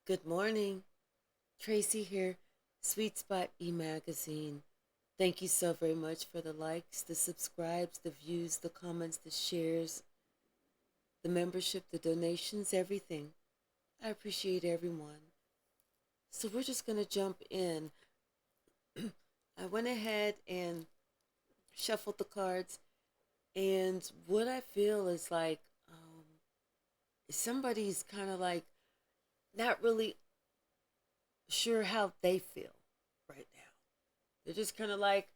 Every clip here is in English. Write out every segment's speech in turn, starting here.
Good morning. Tracy here, Sweet Spot e-magazine. Thank you so very much for the likes, the subscribes, the views, the comments, the shares, the membership, the donations, everything. I appreciate everyone. So we're just going to jump in. I went ahead and shuffled the cards, and what I feel is like somebody's kind of like not really sure how they feel right now. They're just kind of like,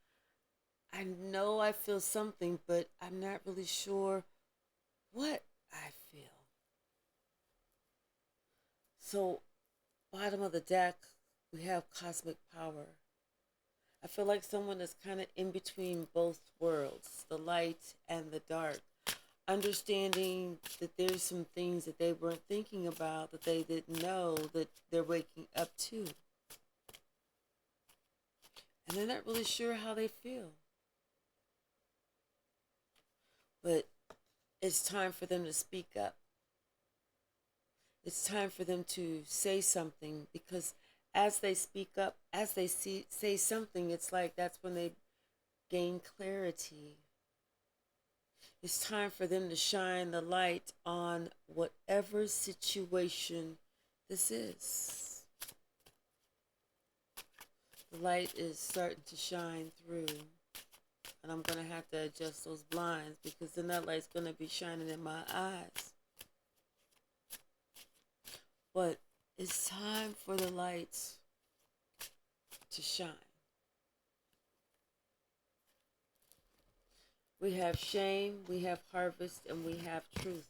I know I feel something, but I'm not really sure what I feel. So, bottom of the deck, we have cosmic power. I feel like someone is kind of in between both worlds, the light and the dark, understanding that there's some things that they weren't thinking about, that they didn't know, that they're waking up to. And they're not really sure how they feel. But it's time for them to speak up. It's time for them to say something, because as they speak up, as they say something, it's like that's when they gain clarity. It's time for them to shine the light on whatever situation this is. The light is starting to shine through, and I'm going to have to adjust those blinds because then that light's going to be shining in my eyes. But it's time for the lights to shine. We have shame, we have harvest, and we have truth.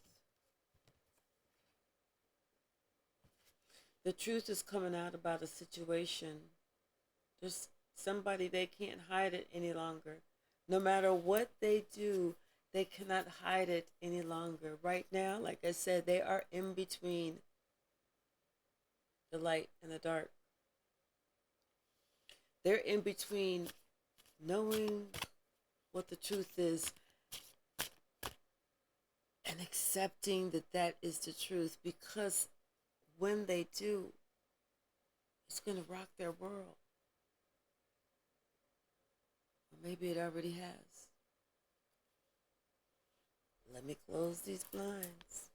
The truth is coming out about a situation. There's somebody, they can't hide it any longer. No matter what they do, they cannot hide it any longer. Right now, like I said, they are in between the light and the dark. They're in between knowing what the truth is and accepting that that is the truth, because when they do, it's going to rock their world. Or maybe it already has. Let me close these blinds.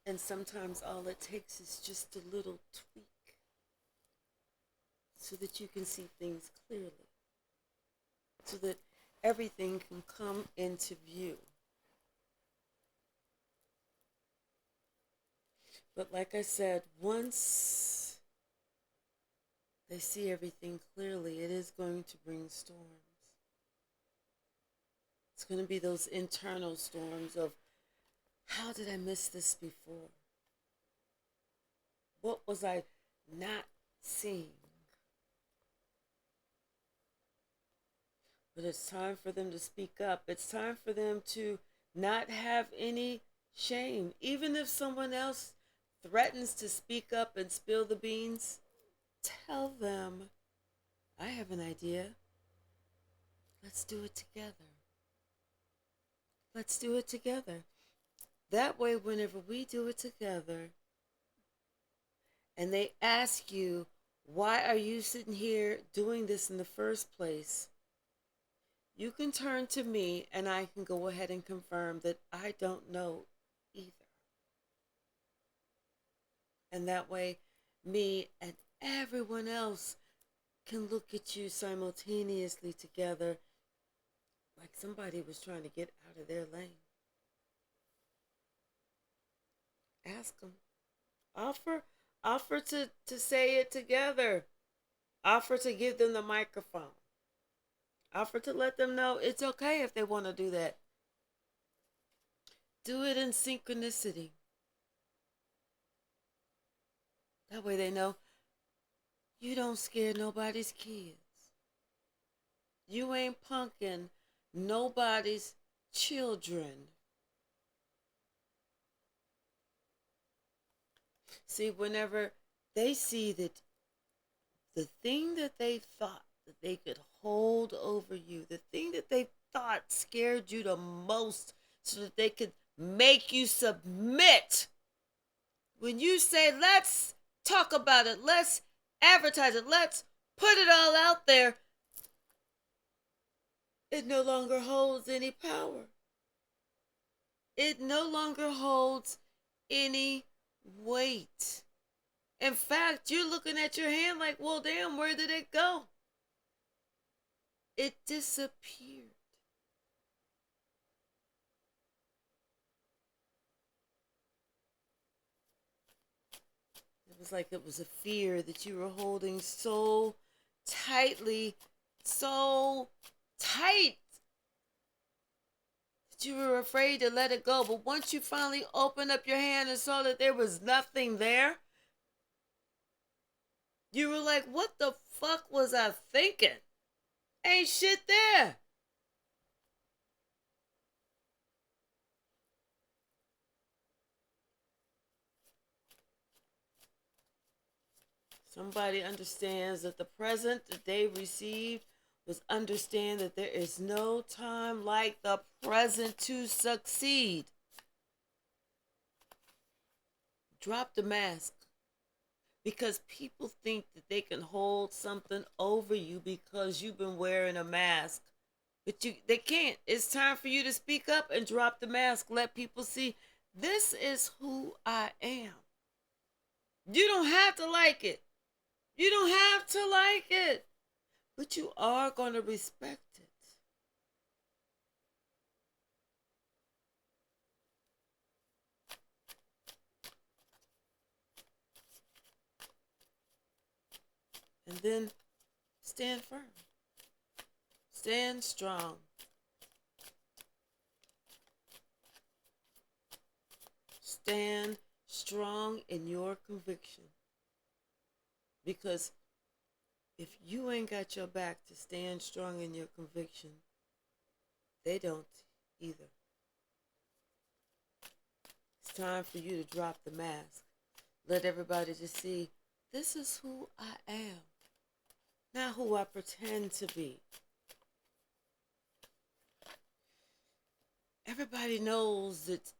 And sometimes all it takes is just a little tweak so that you can see things clearly, so that everything can come into view. But like I said, once they see everything clearly, it is going to bring storms. It's going to be those internal storms of, how did I miss this before? What was I not seeing? But it's time for them to speak up. It's time for them to not have any shame. Even if someone else threatens to speak up and spill the beans, tell them, I have an idea. Let's do it together. Let's do it together. That way, whenever we do it together and they ask you, why are you sitting here doing this in the first place? You can turn to me and I can go ahead and confirm that I don't know either. And that way, me and everyone else can look at you simultaneously together, like somebody was trying to get out of their lane. Ask them. Offer, offer to say it together. Offer to give them the microphone. Offer to let them know it's okay if they want to do that. Do it in synchronicity. That way they know you don't scare nobody's kids. You ain't punking nobody's children. See, whenever they see that the thing that they thought that they could hold over you, the thing that they thought scared you the most so that they could make you submit, when you say, let's talk about it, let's advertise it, let's put it all out there, it no longer holds any power. It no longer holds any weight. In fact, you're looking at your hand like, well, damn, where did it go? It disappeared. It was like it was a fear that you were holding so tightly, so tight, that you were afraid to let it go. But once you finally opened up your hand and saw that there was nothing there, you were like, what the fuck was I thinking? Ain't shit there. Somebody understands that the present that they received was understand that there is no time like the present to succeed. Drop the mask. Because people think that they can hold something over you because you've been wearing a mask. But they can't. It's time for you to speak up and drop the mask. Let people see, this is who I am. You don't have to like it. You don't have to like it. But you are going to respect it. And then stand firm. Stand strong. Stand strong in your conviction. Because if you ain't got your back to stand strong in your conviction, they don't either. It's time for you to drop the mask. Let everybody just see, this is who I am, not who I pretend to be. Everybody knows that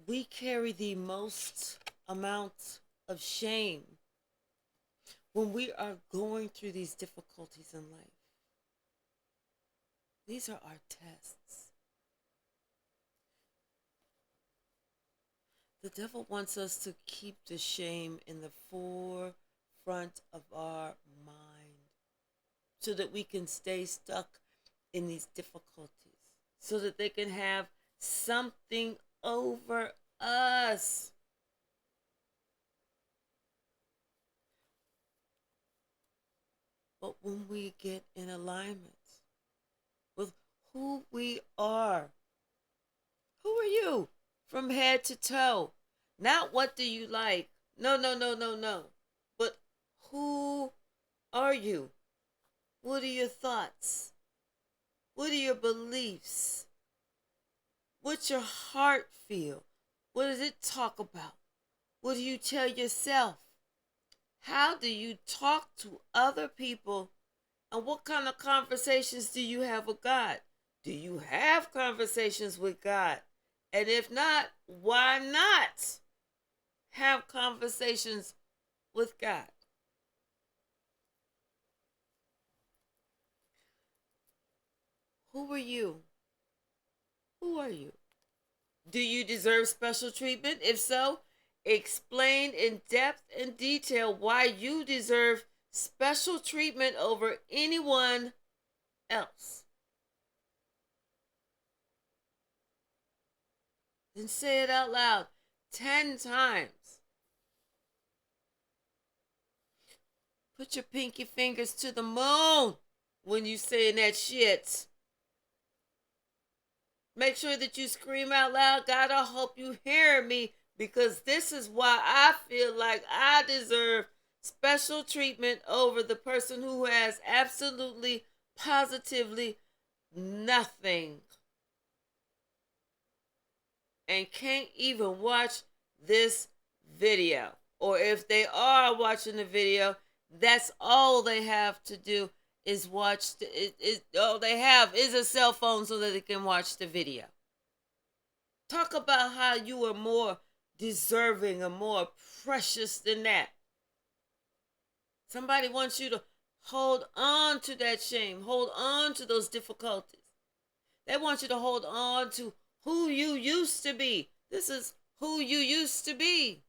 we carry the most amount of shame when we are going through these difficulties in life. These are our tests. The devil wants us to keep the shame in the forefront of our mind so that we can stay stuck in these difficulties, so that they can have something over us. But when we get in alignment with who we are, who are you from head to toe? Not what do you like? No. But who are you? What are your thoughts? What are your beliefs? What's your heart feel? What does it talk about? What do you tell yourself? How do you talk to other people? And what kind of conversations do you have with God? Do you have conversations with God? And if not, why not have conversations with God? Who are you? Who are you? Do you deserve special treatment? If so, explain in depth and detail why you deserve special treatment over anyone else. Then say it out loud 10 times. Put your pinky fingers to the moon when you saying that shit. Make sure that you scream out loud, God, I hope you hear me, because this is why I feel like I deserve special treatment over the person who has absolutely, positively nothing and can't even watch this video. Or if they are watching the video, that's all they have to do is watch. All they have is a cell phone so that they can watch the video. Talk about how you are more deserving and more precious than that. Somebody wants you to hold on to that shame, hold on to those difficulties. They want you to hold on to who you used to be. This is who you used to be.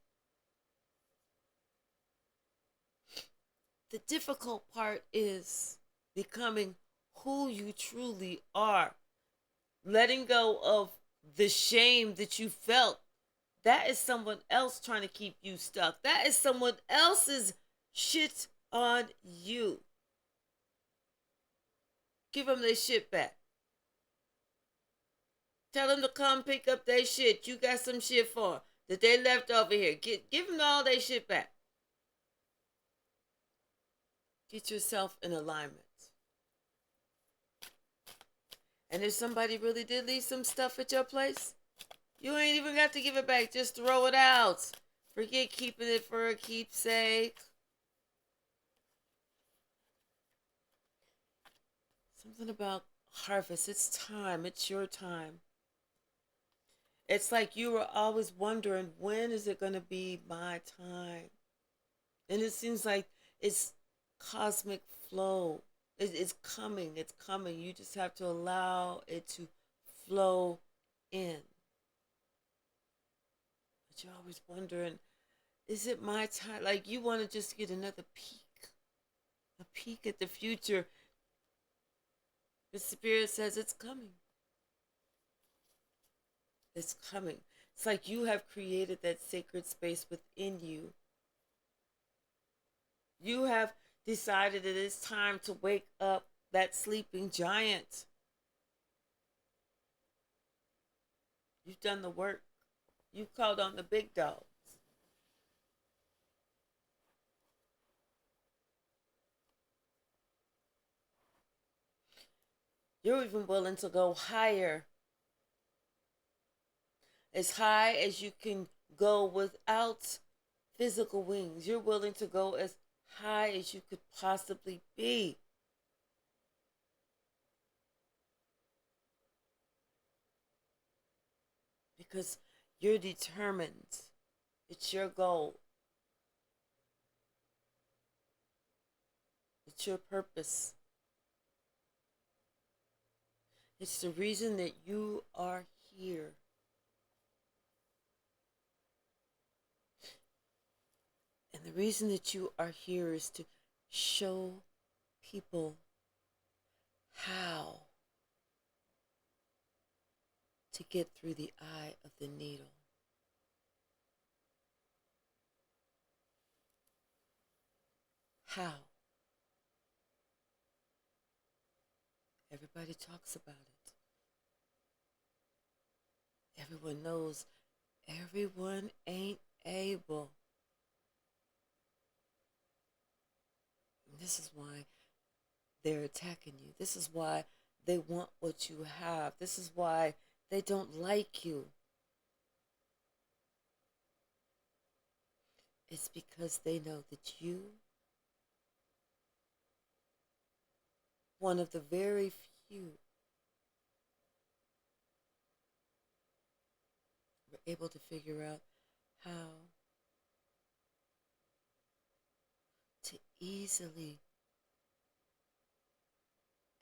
The difficult part is becoming who you truly are. Letting go of the shame that you felt. That is someone else trying to keep you stuck. That is someone else's shit on you. Give them their shit back. Tell them to come pick up their shit. You got some shit for them that they left over here. Give them all their shit back. Get yourself in alignment. And if somebody really did leave some stuff at your place, you ain't even got to give it back. Just throw it out. Forget keeping it for a keepsake. Something about harvest. It's time. It's your time. It's like you were always wondering, when is it going to be my time? And it seems like it's cosmic flow. It's coming. It's coming. You just have to allow it to flow in. But you're always wondering, is it my time? Like you want to just get another peek, a peek at the future. The Spirit says it's coming. It's coming. It's like you have created that sacred space within you. You have decided that it's time to wake up that sleeping giant. You've done the work. You've called on the big dogs. You're even willing to go higher. As high as you can go without physical wings. You're willing to go as high as you could possibly be. Because you're determined. It's your goal. It's your purpose. It's the reason that you are here. And the reason that you are here is to show people how to get through the eye of the needle. How? Everybody talks about it. Everyone knows. Everyone ain't able. And this is why they're attacking you. This is why they want what you have. This is why they don't like you. It's because they know that you, one of the very few, were able to figure out how to easily,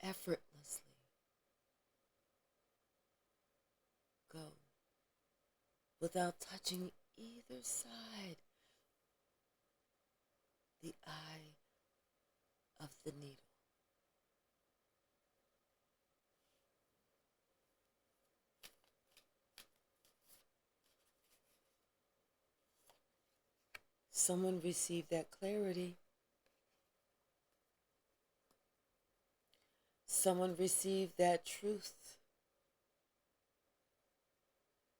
effortlessly go without touching either side the eye of the needle. Someone received that clarity. Someone received that truth.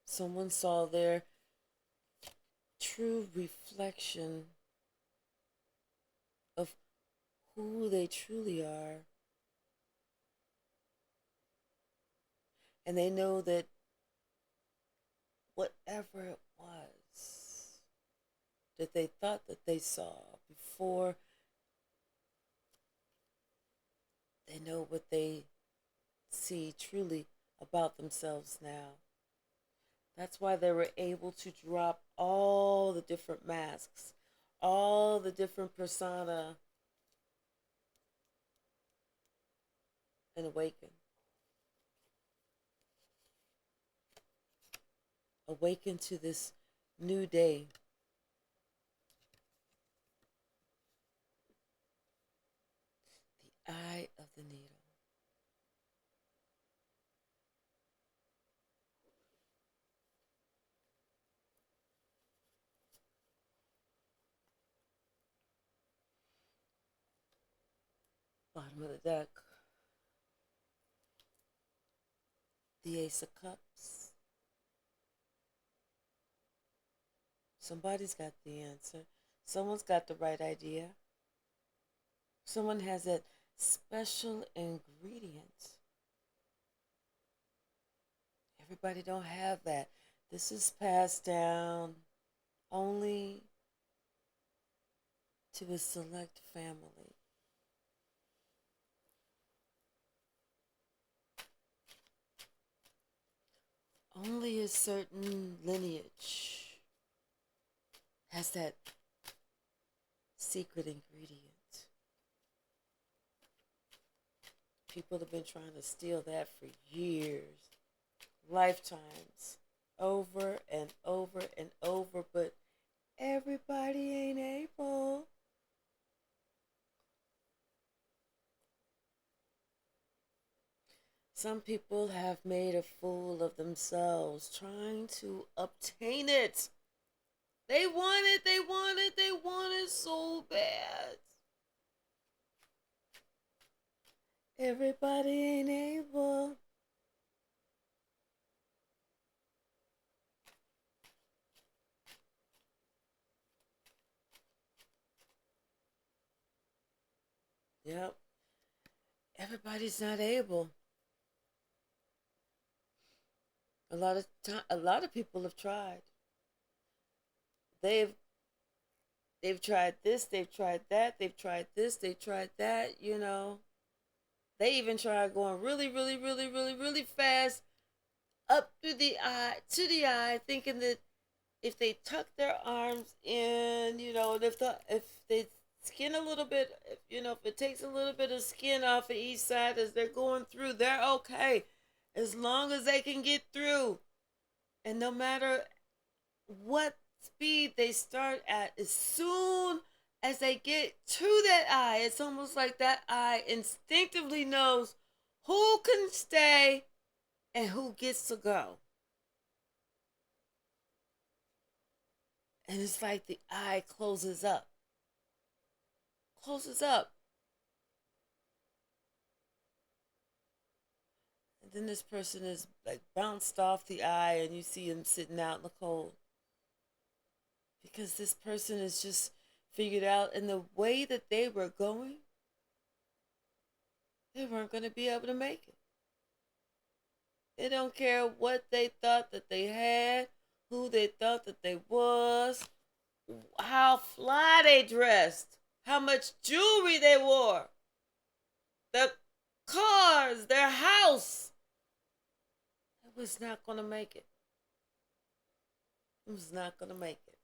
Someone saw their true reflection of who they truly are. And they know that whatever it was that they thought that they saw before, they know what they see truly about themselves now. That's why they were able to drop all the different masks, all the different persona, and awaken. Awaken to this new day. The eye of the needle. Bottom of the deck. The Ace of Cups. Somebody's got the answer. Someone's got the right idea. Someone has that special ingredient. Everybody don't have that. This is passed down only to a select family. Only a certain lineage has that secret ingredient. People have been trying to steal that for years, lifetimes, over and over and over, but everybody ain't able. Some people have made a fool of themselves trying to obtain it. They want it, they want it, they want it so bad. Everybody ain't able. Yep. Everybody's not able. A lot of people have tried. They've they've tried this, they've tried that, they've tried this, they've tried that, you know. They even tried going really, really, really, really, really fast up through the eye to the eye, thinking that if they tuck their arms in, you know, if they skin a little bit, if it takes a little bit of skin off of each side as they're going through, they're okay, as long as they can get through. And no matter what speed they start at, as soon as they get to that eye, it's almost like that eye instinctively knows who can stay and who gets to go. And it's like the eye closes up. Closes up. And then this person is like bounced off the eye and you see him sitting out in the cold. Because this person is just figured out in the way that they were going, they weren't going to be able to make it. They don't care what they thought that they had, who they thought that they was, how fly they dressed, how much jewelry they wore, the cars, their house. It was not going to make it. It was not going to make it.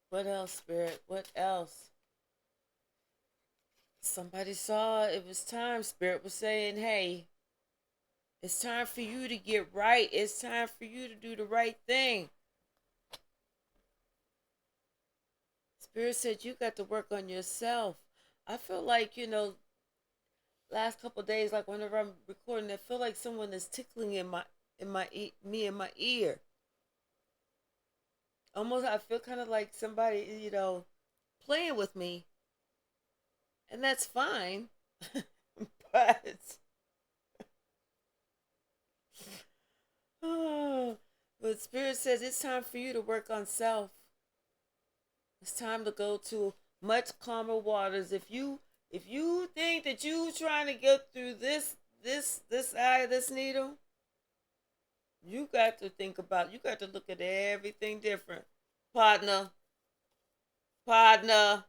What else, Spirit? What else? Somebody saw it was time. Spirit was saying, hey, it's time for you to get right. It's time for you to do the right thing. Spirit said you got to work on yourself. I feel like, last couple of days, like whenever I'm recording, I feel like someone is tickling me in my ear. Almost, I feel kind of like somebody, playing with me, and that's fine. But but Spirit says it's time for you to work on self. It's time to go to Much calmer waters. If you think that you trying to get through this eye of this needle, you got to think about, you got to look at everything different. Partner, partner,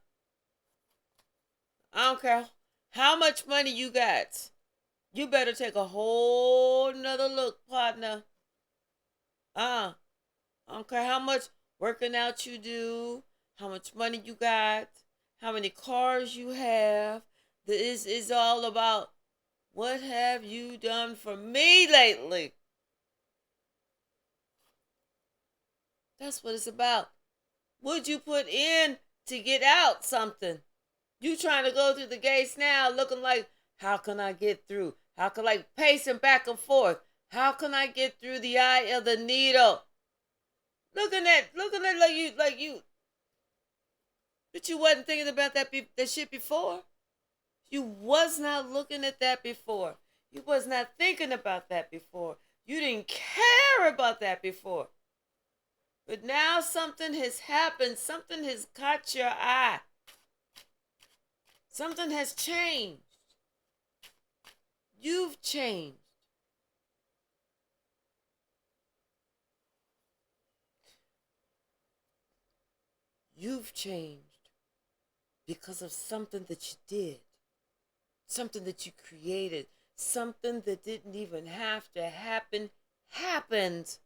I don't care how much money you got. You better take a whole nother look, partner. I don't care how much working out you do, how much money you got, how many cars you have. This is all about what have you done for me lately? That's what it's about. What'd you put in to get out something? You trying to go through the gates now looking like, how can I get through? How can, like, pacing back and forth? How can I get through the eye of the needle? Looking at like you, but you wasn't thinking about that shit before. You was not looking at that before. You was not thinking about that before. You didn't care about that before. But now something has happened. Something has caught your eye. Something has changed. You've changed. You've changed because of something that you did, something that you created, something that didn't even have to happen happened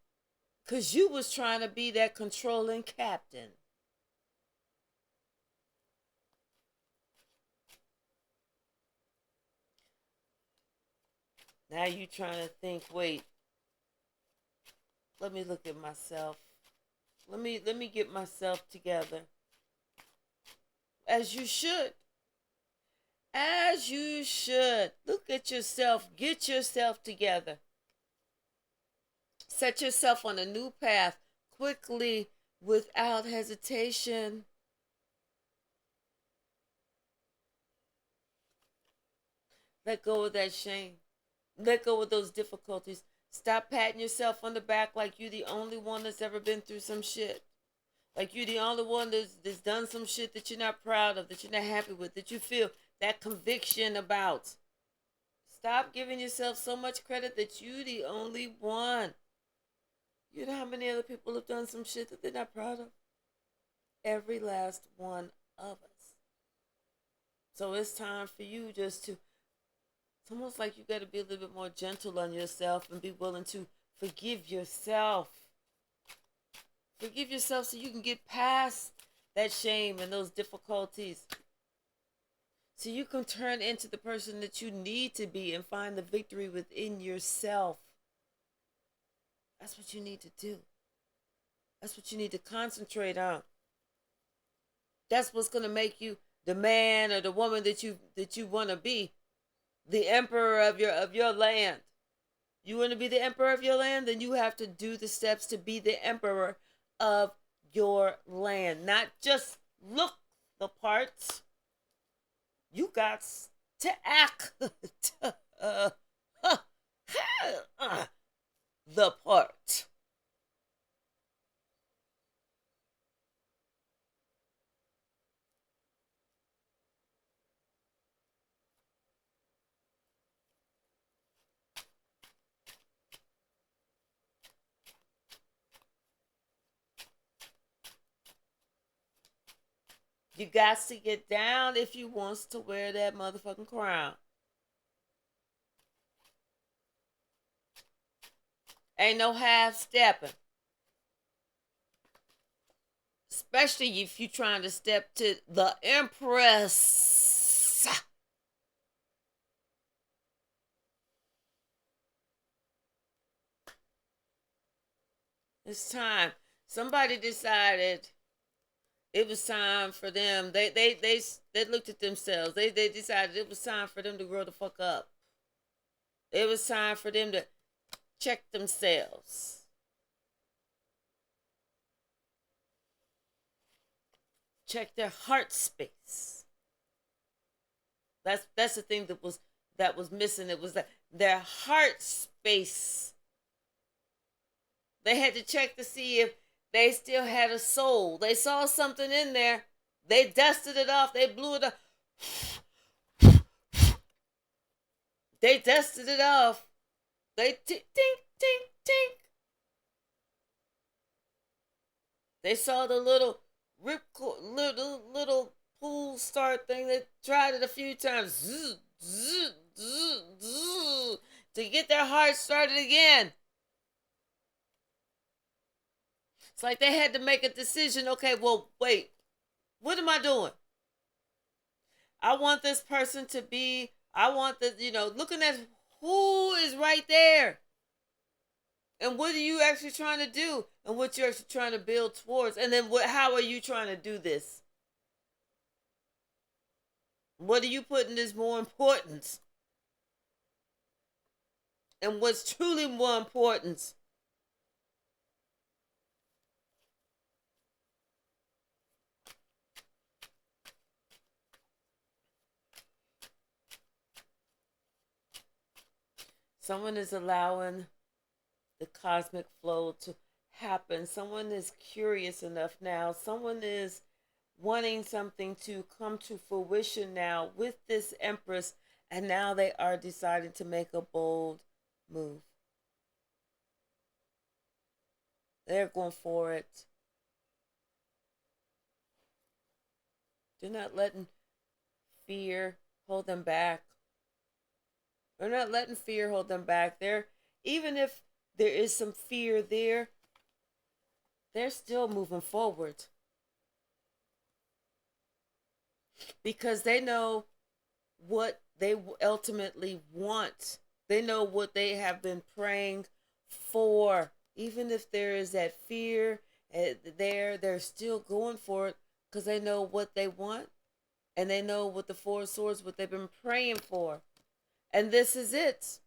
because you was trying to be that controlling captain. Now you trying to think, wait, let me look at myself. Let me get myself together. As you should. As you should. Look at yourself. Get yourself together. Set yourself on a new path quickly, without hesitation. Let go of that shame. Let go of those difficulties. Stop patting yourself on the back like you're the only one that's ever been through some shit. Like you're the only one that's done some shit that you're not proud of, that you're not happy with, that you feel that conviction about. Stop giving yourself so much credit that you're the only one. You know how many other people have done some shit that they're not proud of? Every last one of us. So it's time for you just to, it's almost like you got to be a little bit more gentle on yourself and be willing to forgive yourself. Forgive yourself so you can get past that shame and those difficulties. So you can turn into the person that you need to be and find the victory within yourself. That's what you need to do. That's what you need to concentrate on. That's what's going to make you the man or the woman that you want to be, the emperor of your land. You want to be the emperor of your land, then you have to do the steps to be the emperor of your land. Not just look the parts. You got to act the part. You got to get down if you wants to wear that motherfucking crown. Ain't no half stepping. Especially if you trying to step to the Empress. It's time. Somebody decided it was time for them. They looked at themselves. They decided it was time for them to grow the fuck up. It was time for them to check themselves. Check their heart space. That's the thing that was missing. It was that their heart space. They had to check to see if they still had a soul. They saw something in there, They dusted it off. They blew it up. They dusted it off. They tink, tink, tink, tink. They saw the little little pool start thing. They tried it a few times. Zzz, zzz, zzz, zzz, to get their heart started again. It's like they had to make a decision. Okay, well, wait. What am I doing? I want this person to be, I want the, looking at who is right there. And what are you actually trying to do? And what you're actually trying to build towards. And then how are you trying to do this? What are you putting as more importance? And what's truly more important? Someone is allowing the cosmic flow to happen. Someone is curious enough now. Someone is wanting something to come to fruition now with this Empress, and now they are deciding to make a bold move. They're going for it. They're not letting fear hold them back. They're not letting fear hold them back. Even if there is some fear there, they're still moving forward because they know what they ultimately want. They know what they have been praying for. Even if there is that fear they're still going for it because they know what they want, and they know what the Four of Swords, what they've been praying for. And this is it.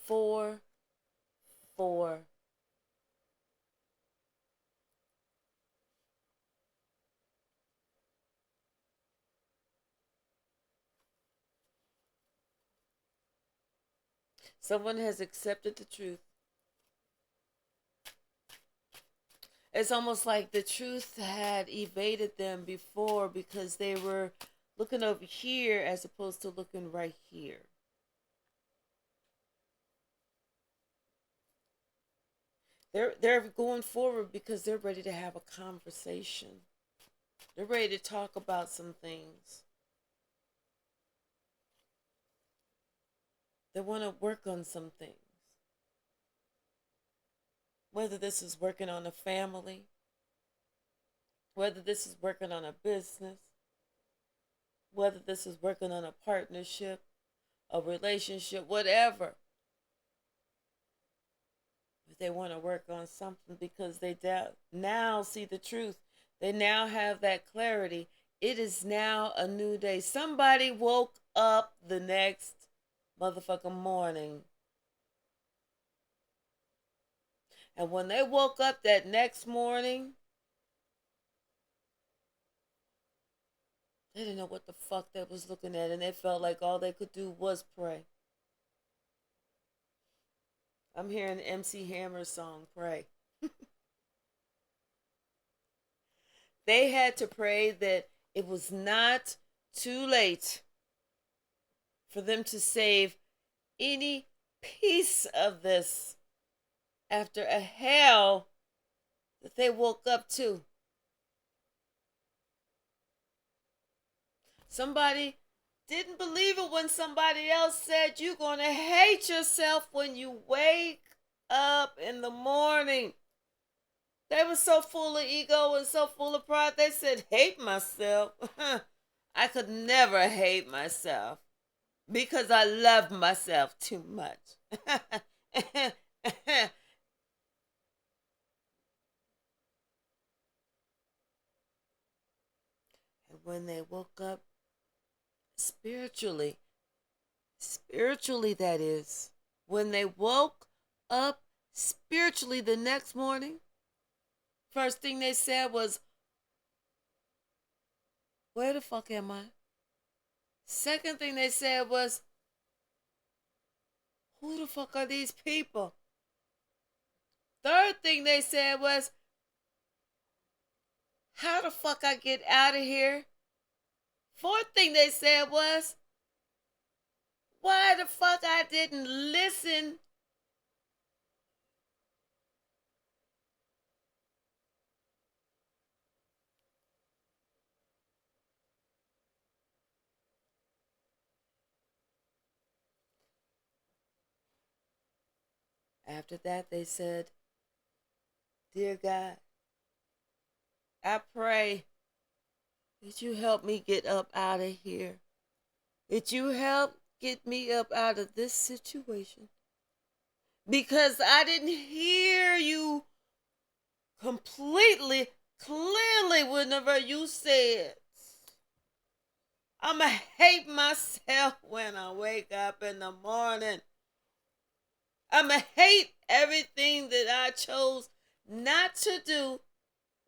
4, 4. Someone has accepted the truth. It's almost like the truth had evaded them before because they were looking over here as opposed to looking right here. They're going forward because they're ready to have a conversation. They're ready to talk about some things. They want to work on some things. Whether this is working on a family, whether this is working on a business, whether this is working on a partnership, a relationship, whatever. But they want to work on something because they now see the truth. They now have that clarity. It is now a new day. Somebody woke up the next motherfucking morning. And when they woke up that next morning, they didn't know what the fuck they was looking at, and they felt like all they could do was pray. I'm hearing MC Hammer's song, Pray. They had to pray that it was not too late for them to save any piece of this after a hell that they woke up to. Somebody didn't believe it when somebody else said you're going to hate yourself when you wake up in the morning. They were so full of ego and so full of pride. They said, hate myself. I could never hate myself because I love myself too much. And when they woke up spiritually, that is, when they woke up spiritually the next morning, first thing they said was, where the fuck am I? Second thing they said was, who the fuck are these people? Third thing they said was, how the fuck I get out of here? Fourth thing they said was, why the fuck I didn't listen. After that, they said, Dear God, I pray that you help me get up out of here. That you help get me up out of this situation. Because I didn't hear you completely, clearly whenever you said, I'ma hate myself when I wake up in the morning. I'ma hate everything that I chose not to do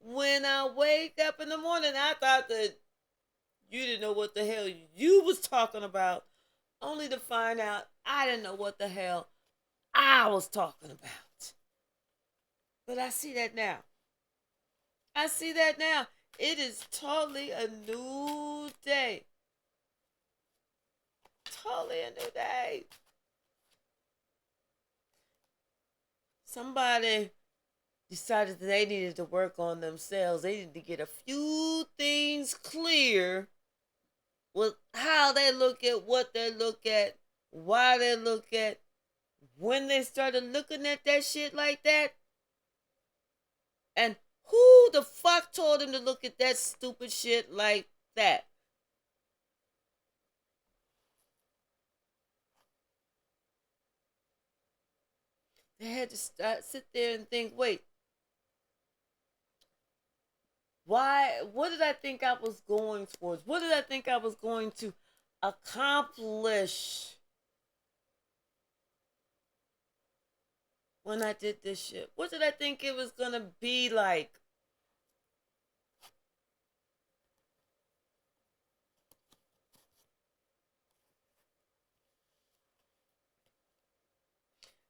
when I wake up in the morning. I thought that you didn't know what the hell you was talking about, only to find out I didn't know what the hell I was talking about. But I see that now. I see that now. It is totally a new day. Totally a new day. Somebody decided that they needed to work on themselves. They needed to get a few things clear with how they look at, what they look at, why they look at. When they started looking at that shit like that, and who the fuck told them to look at that stupid shit like that? They had to sit there and think, wait, why? What did I think I was going towards? What did I think I was going to accomplish when I did this shit? What did I think it was gonna be like?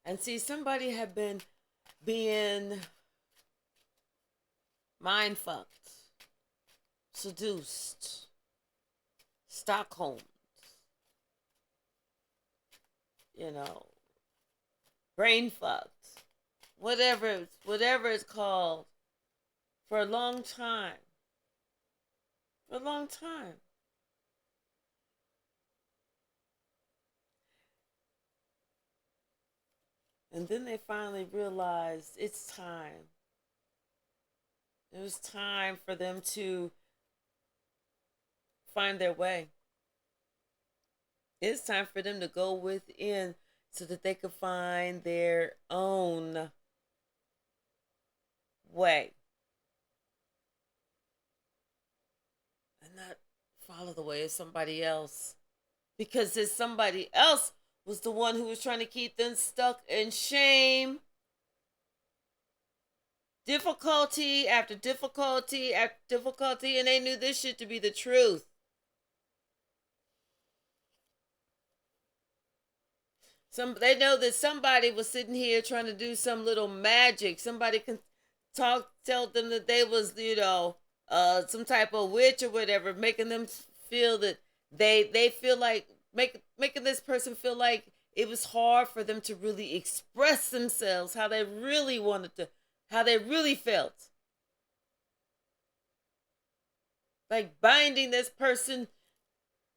And see, somebody had been being mind fucked, seduced, Stockholm, you know, brain fucked, whatever it's called, for a long time. For a long time. And then they finally realized it's time. It was time for them to find their way. It's time for them to go within so that they could find their own way and not follow the way of somebody else. Because this somebody else was the one who was trying to keep them stuck in shame, difficulty after difficulty after difficulty, and they knew this shit to be the truth. They know that somebody was sitting here trying to do some little magic. Somebody can tell them that they was, some type of witch or whatever, making them feel that they feel like making this person feel like it was hard for them to really express themselves, how they really wanted to, how they really felt. Like binding this person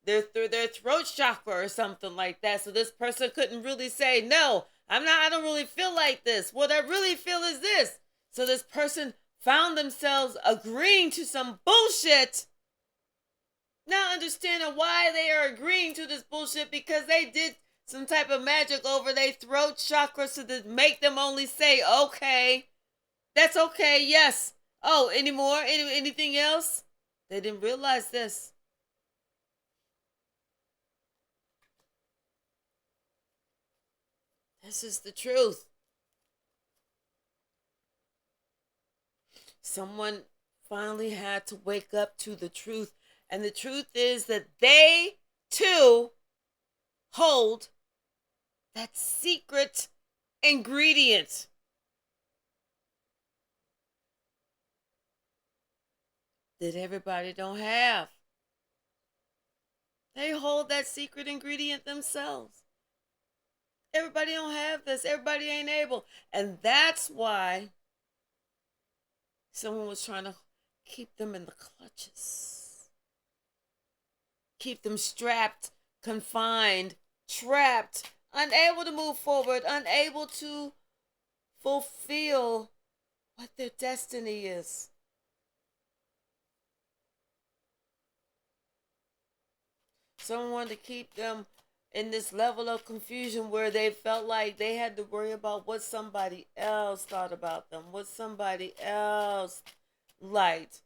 their throat chakra or something like that, so this person couldn't really say, no, I don't really feel like this, what I really feel is this. So this person found themselves agreeing to some bullshit, not understanding why they are agreeing to this bullshit, because they did some type of magic over their throat chakra so to make them only say, okay, that's okay, yes, oh, any more, anything else. They didn't realize this. This is the truth. Someone finally had to wake up to the truth. And the truth is that they too hold that secret ingredient. that everybody don't have. They hold that secret ingredient themselves. Everybody don't have this. Everybody ain't able. And that's why someone was trying to keep them in the clutches. Keep them strapped, confined, trapped, unable to move forward, unable to fulfill what their destiny is. Someone wanted to keep them in this level of confusion where they felt like they had to worry about what somebody else thought about them, what somebody else liked.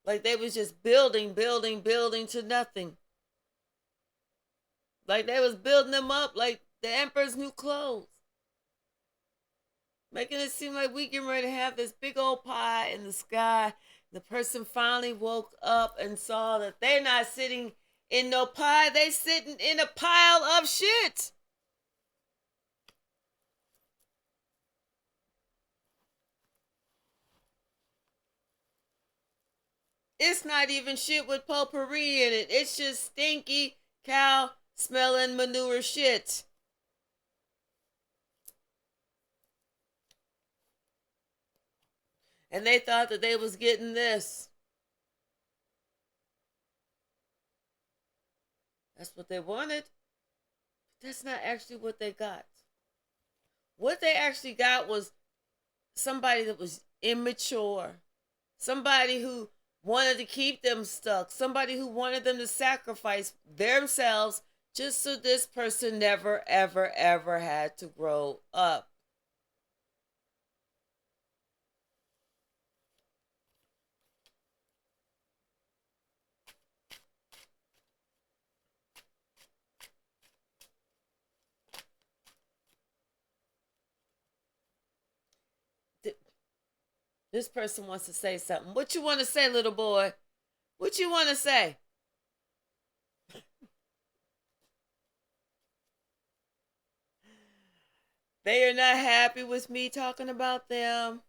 Like they was just building to nothing. Like they was building them up like the emperor's new clothes. Making it seem like we getting ready to have this big old pie in the sky. The person finally woke up and saw that they're not sitting in no pie. They sitting in a pile of shit. It's not even shit with potpourri in it. It's just stinky cow smelling manure shit. And they thought that they was getting this. That's what they wanted. But that's not actually what they got. What they actually got was somebody that was immature. Somebody who wanted to keep them stuck. Somebody who wanted them to sacrifice themselves just so this person never, ever, ever had to grow up. This person wants to say something. What you want to say, little boy? What you want to say? They are not happy with me talking about them.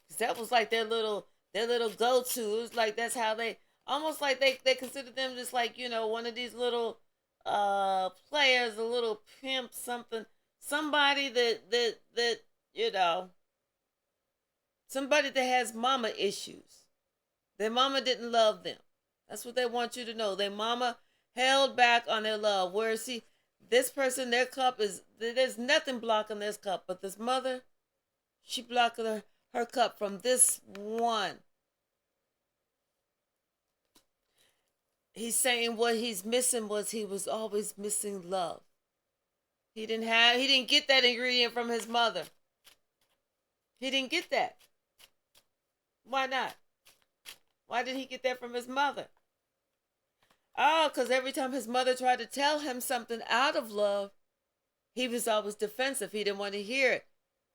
Cause that was like their little go-to. It was like that's how they almost like they consider them just like, one of these little players, a little pimp, somebody that you know, somebody that has mama issues. Their mama didn't love them. That's what they want you to know. Their mama held back on their love. Whereas, see, this person, their cup is, there's nothing blocking this cup. But this mother, she blocked her cup from this one. He's saying what he's missing was he was always missing love. He didn't get that ingredient from his mother. He didn't get that. Why not? Why did he get that from his mother? Oh, because every time his mother tried to tell him something out of love, he was always defensive. He didn't want to hear it.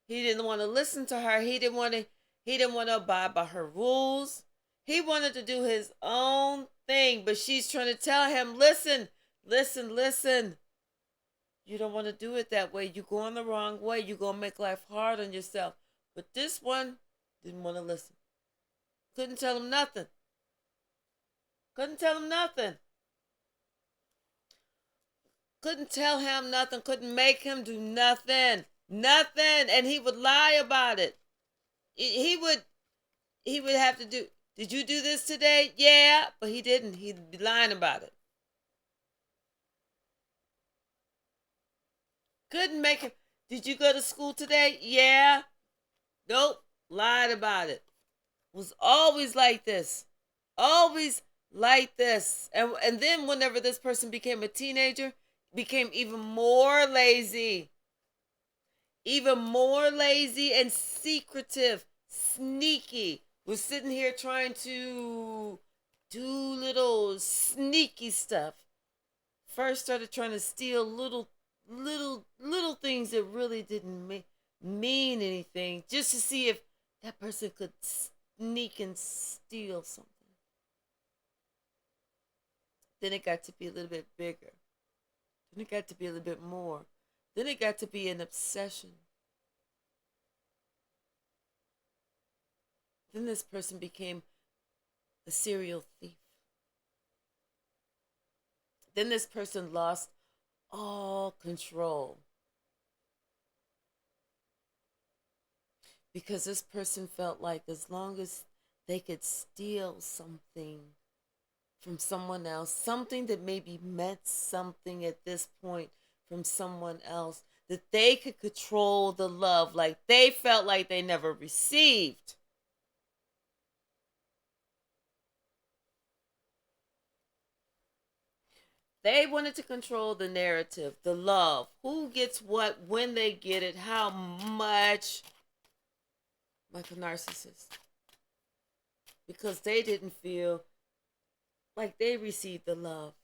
He didn't want to listen to her. He didn't want to abide by her rules. He wanted to do his own thing, but she's trying to tell him, listen, listen, listen. You don't want to do it that way. You're going the wrong way. You're going to make life hard on yourself. But this one didn't want to listen. Couldn't tell him nothing. Couldn't tell him nothing. Couldn't tell him nothing. Couldn't make him do nothing. Nothing. And he would lie about it. He would have to do, did you do this today? Yeah. But he didn't. He'd be lying about it. Couldn't make him, did you go to school today? Yeah. Nope. Lied about it. Was always like this. Always like this. And then whenever this person became a teenager, became even more lazy. Even more lazy and secretive, sneaky. Was sitting here trying to do little sneaky stuff. First started trying to steal little things that really didn't mean anything, just to see if that person could sneak and steal something. Then it got to be a little bit bigger. Then it got to be a little bit more. Then it got to be an obsession. Then this person became a serial thief. Then this person lost all control because this person felt like as long as they could steal something from someone else, something that maybe meant something at this point from someone else, that they could control the love like they felt like they never received. They wanted to control the narrative, the love, who gets what, when they get it, how much, like a narcissist. Because they didn't feel like they received the love.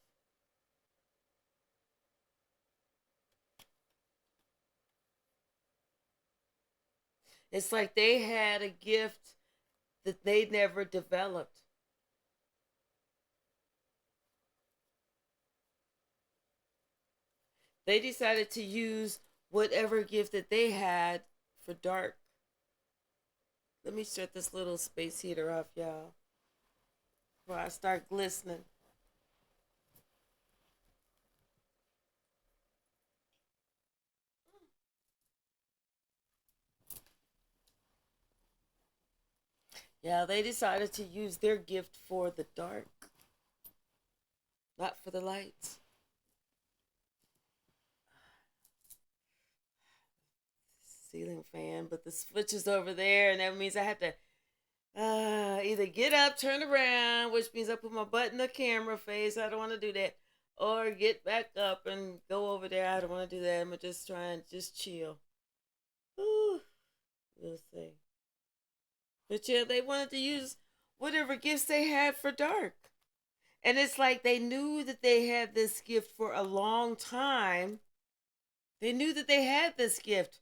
It's like they had a gift that they never developed. They decided to use whatever gift that they had for dark. Let me shut this little space heater off, y'all, before I start glistening. Yeah, they decided to use their gift for the dark, not for the light. Ceiling fan, but the switch is over there, and that means I have to either get up, turn around, which means I put my butt in the camera face. I don't want to do that. Or get back up and go over there. I don't want to do that. I'm just trying, just chill. Ooh, we'll see. But yeah, they wanted to use whatever gifts they had for dark. And it's like they knew that they had this gift for a long time. They knew that they had this gift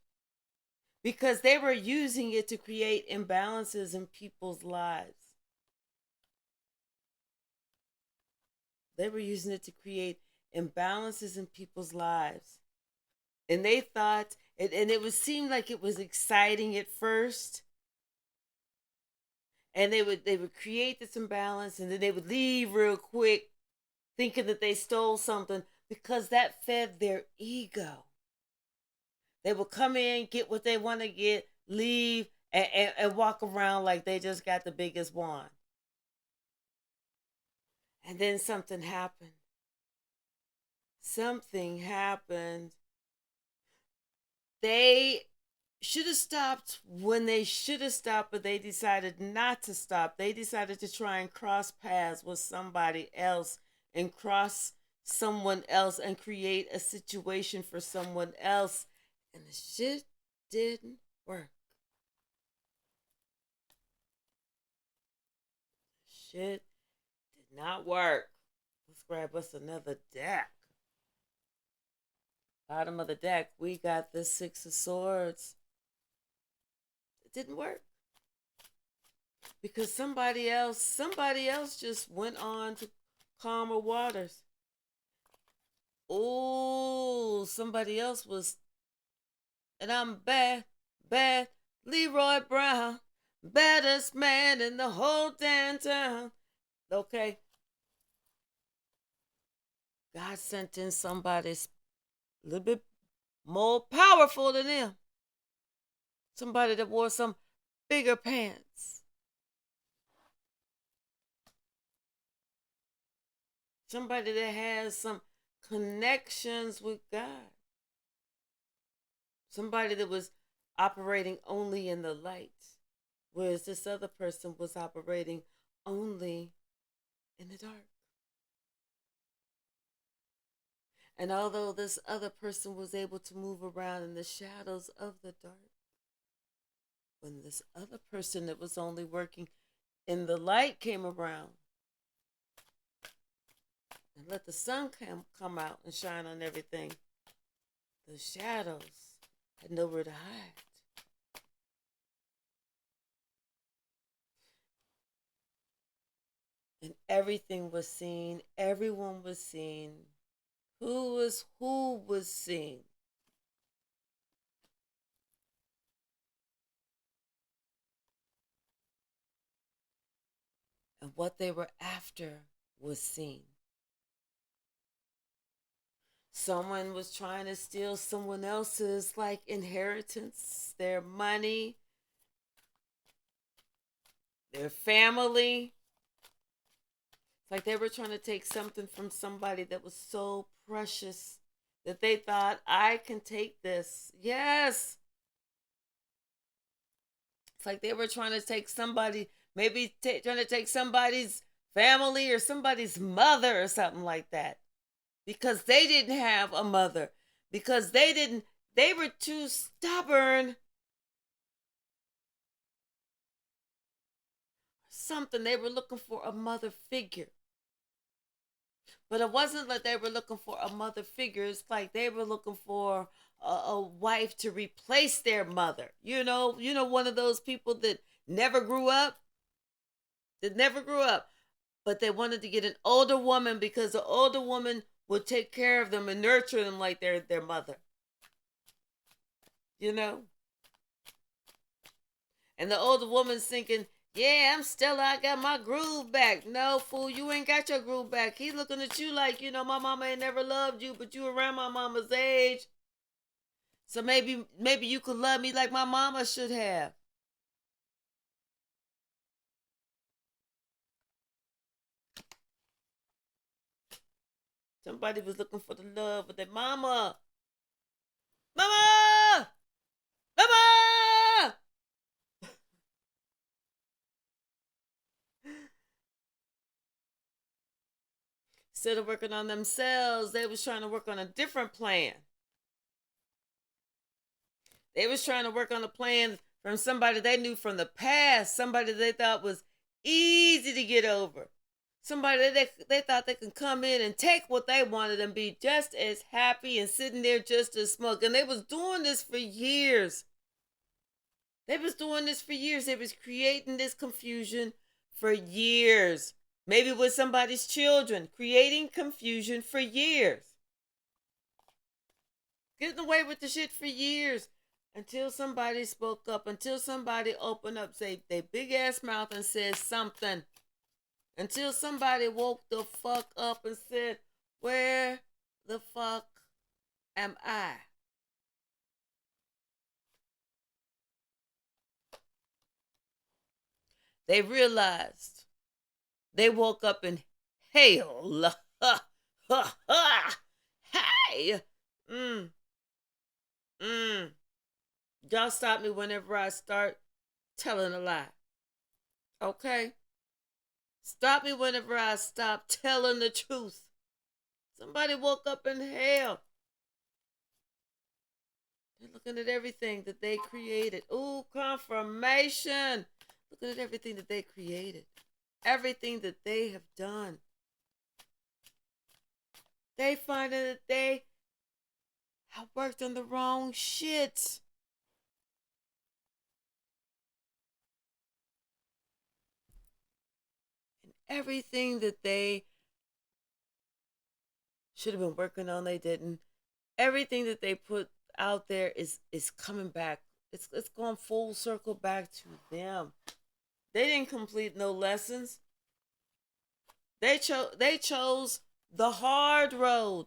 because they were using it to create imbalances in people's lives. They were using it to create imbalances in people's lives. And they thought, and it would seem like it was exciting at first. And they would create this imbalance, and then they would leave real quick, thinking that they stole something because that fed their ego. They would come in, get what they want to get, leave, and walk around like they just got the biggest wand. And then something happened. Something happened. They should have stopped when they should have stopped, but they decided not to stop. They decided to try and cross paths with somebody else and cross someone else and create a situation for someone else. And the shit didn't work. Shit did not work. Let's grab us another deck. Bottom of the deck, we got the Six of Swords. It didn't work because somebody else just went on to calmer waters. Oh, somebody else was, and I'm bad, bad, Leroy Brown, baddest man in the whole damn town. Okay, God sent in somebody a little bit more powerful than them. Somebody that wore some bigger pants. Somebody that has some connections with God. Somebody that was operating only in the light, whereas this other person was operating only in the dark. And although this other person was able to move around in the shadows of the dark, when this other person that was only working in the light came around and let the sun come out and shine on everything, the shadows had nowhere to hide. And everything was seen, everyone was seen. Who was seen? And what they were after was seen. Someone was trying to steal someone else's like inheritance, their money, their family. It's like they were trying to take something from somebody that was so precious that they thought, I can take this. Yes. It's like they were trying to take somebody, maybe trying to take somebody's family or somebody's mother or something like that. Because they didn't have a mother. Because they were too stubborn. Something. They were looking for a mother figure. But it wasn't like they were looking for a mother figure. It's like they were looking for a wife to replace their mother. One of those people that never grew up. That never grew up. But they wanted to get an older woman because the older woman would take care of them and nurture them like their mother. You know? And the older woman's thinking, yeah, I'm Stella, I got my groove back. No, fool, you ain't got your groove back. He's looking at you like, my mama ain't never loved you, but you around my mama's age. So maybe you could love me like my mama should have. Somebody was looking for the love of their mama. Mama! Mama! Instead of working on themselves, they was trying to work on a different plan. They was trying to work on a plan from somebody they knew from the past, somebody they thought was easy to get over. Somebody they thought they could come in and take what they wanted and be just as happy and sitting there just as smug. And they was doing this for years. They was doing this for years. They was creating this confusion for years. Maybe with somebody's children, creating confusion for years. Getting away with the shit for years. Until somebody spoke up, until somebody opened up, say their big ass mouth and said something. Until somebody woke the fuck up and said, where the fuck am I? They realized. They woke up in hell. Hey! Y'all stop me whenever I start telling a lie. Okay? Stop me whenever I stop telling the truth. Somebody woke up in hell. They're looking at everything that they created. Ooh, confirmation. Looking at everything that they created. Everything that they have done. They find that they have worked on the wrong shit. And everything that they should have been working on, they didn't. Everything that they put out there is coming back. It's going full circle back to them. They didn't complete no lessons. They chose the hard road.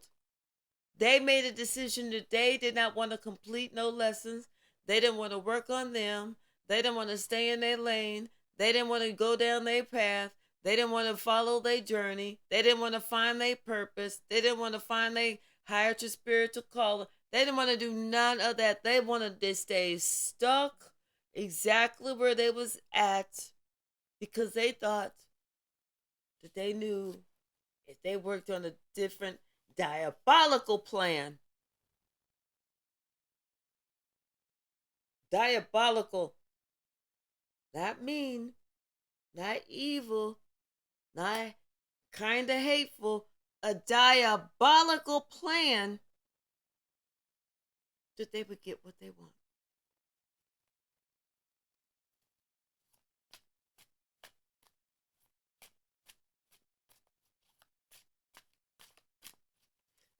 They made a decision that they did not want to complete no lessons. They didn't want to work on them. They didn't want to stay in their lane. They didn't want to go down their path. They didn't want to follow their journey. They didn't want to find their purpose. They didn't want to find their higher to spiritual calling. They didn't want to do none of that. They wanted to stay stuck exactly where they was at because they thought that they knew if they worked on a different diabolical plan. Diabolical. Not mean, not evil, not kind of hateful. A diabolical plan that they would get what they want.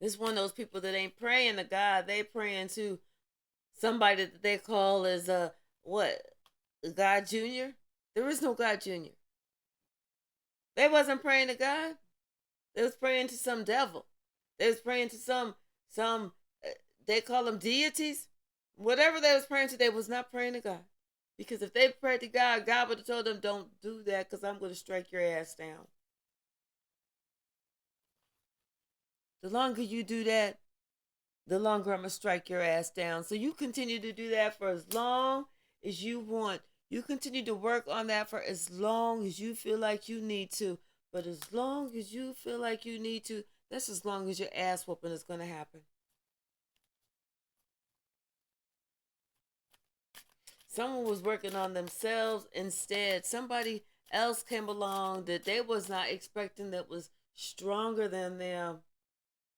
This one of those people that ain't praying to God. They praying to somebody that they call as a what? God Junior? There is no God Junior. They wasn't praying to God. They was praying to some devil. They was praying to some they call them deities. Whatever they was praying to, they was not praying to God. Because if they prayed to God, God would have told them, "Don't do that, because I'm going to strike your ass down." The longer you do that, the longer I'm going to strike your ass down. So you continue to do that for as long as you want. You continue to work on that for as long as you feel like you need to. But as long as you feel like you need to, that's as long as your ass whooping is going to happen. Someone was working on themselves instead. Somebody else came along that they was not expecting, that was stronger than them.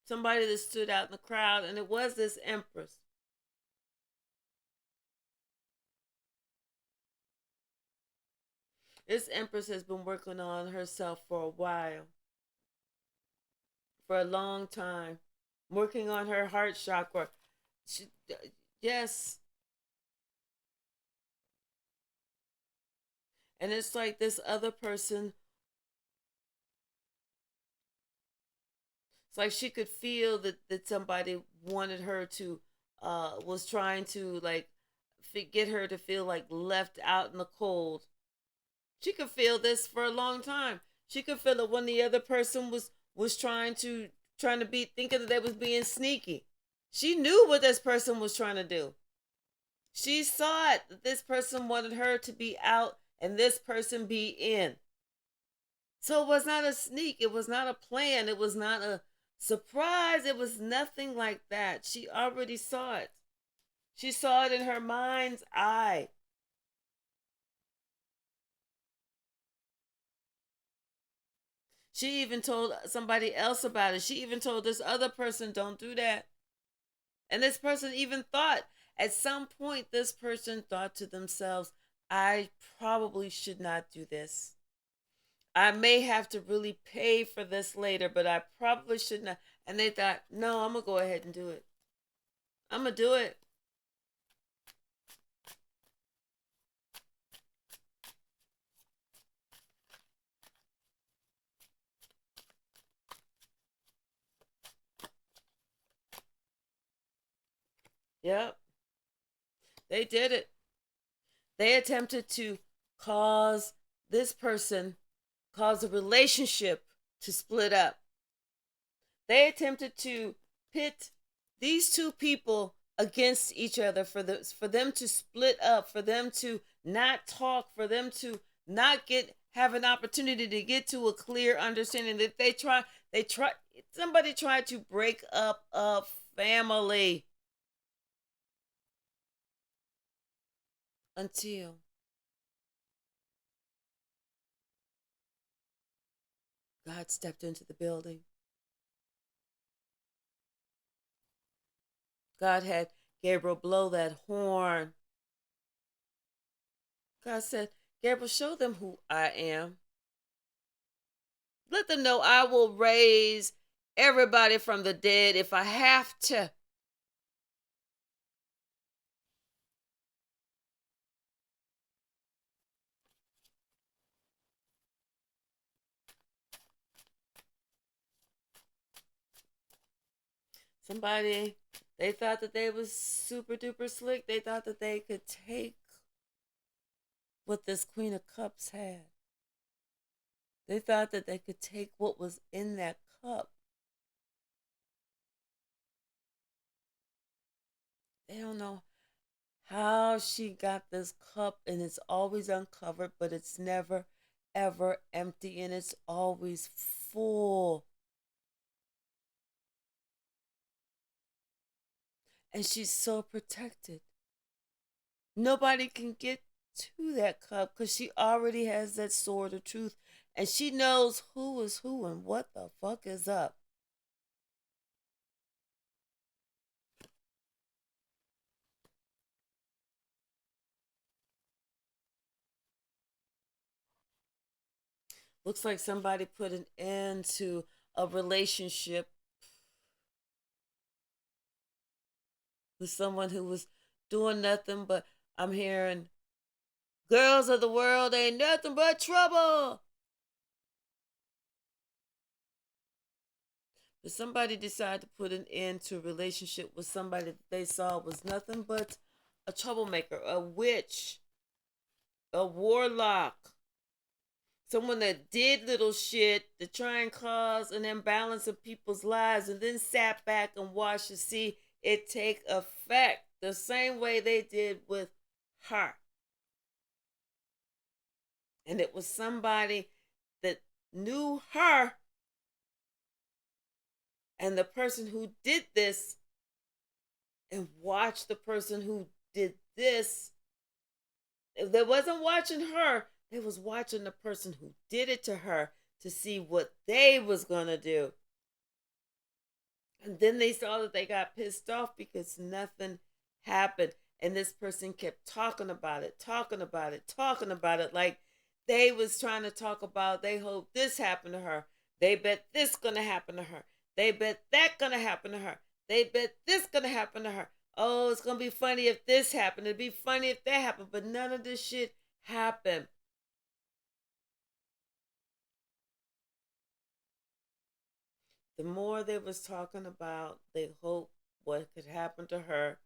Somebody that stood out in the crowd, and it was this empress. This empress has been working on herself for a while, for a long time, working on her heart chakra. She, yes, and it's like this other person. It's like she could feel that somebody wanted her to, was trying to like get her to feel like left out in the cold. She could feel this for a long time. She could feel it when the other person was trying to be, thinking that they was being sneaky. She knew what this person was trying to do. She saw it, that this person wanted her to be out and this person be in. So it was not a sneak. It was not a plan. It was not a surprise. It was nothing like that. She already saw it. She saw it in her mind's eye. She even told somebody else about it. She even told this other person, "Don't do that." And this person even thought, at some point, this person thought to themselves, "I probably should not do this. I may have to really pay for this later, but I probably should not." And they thought, "No, I'm going to go ahead and do it. I'm going to do it." Yep, they did it. They attempted to cause this person, cause a relationship to split up. They attempted to pit these two people against each other, for them to split up, for them to not talk, for them to not have an opportunity to get to a clear understanding. That they try somebody tried to break up a family, until God stepped into the building. God had Gabriel blow that horn. God said, "Gabriel, show them who I am. Let them know I will raise everybody from the dead if I have to." Somebody, they thought that they was super duper slick. They thought that they could take what this Queen of Cups had. They thought that they could take what was in that cup. They don't know how she got this cup, and it's always uncovered, but it's never ever empty, and it's always full. And she's so protected. Nobody can get to that cup because she already has that sword of truth, and she knows who is who and what the fuck is up. Looks like somebody put an end to a relationship with someone who was doing nothing but, I'm hearing, "Girls of the world ain't nothing but trouble." If somebody decided to put an end to a relationship with somebody that they saw was nothing but a troublemaker, a witch, a warlock, someone that did little shit to try and cause an imbalance in people's lives and then sat back and watched to see it take effect the same way they did with her. And it was somebody that knew her, and the person who did this and watched the person who did this. They wasn't watching her, they was watching the person who did it to her to see what they was gonna do. And then they saw that they got pissed off because nothing happened. And this person kept talking about it, talking about it, talking about it, like they was trying to talk about they hope this happened to her. They bet this gonna happen to her. They bet that gonna happen to her. They bet this gonna happen to her. Oh, it's gonna be funny if this happened. It'd be funny if that happened. But none of this shit happened. The more they was talking about they hope what could happen to her,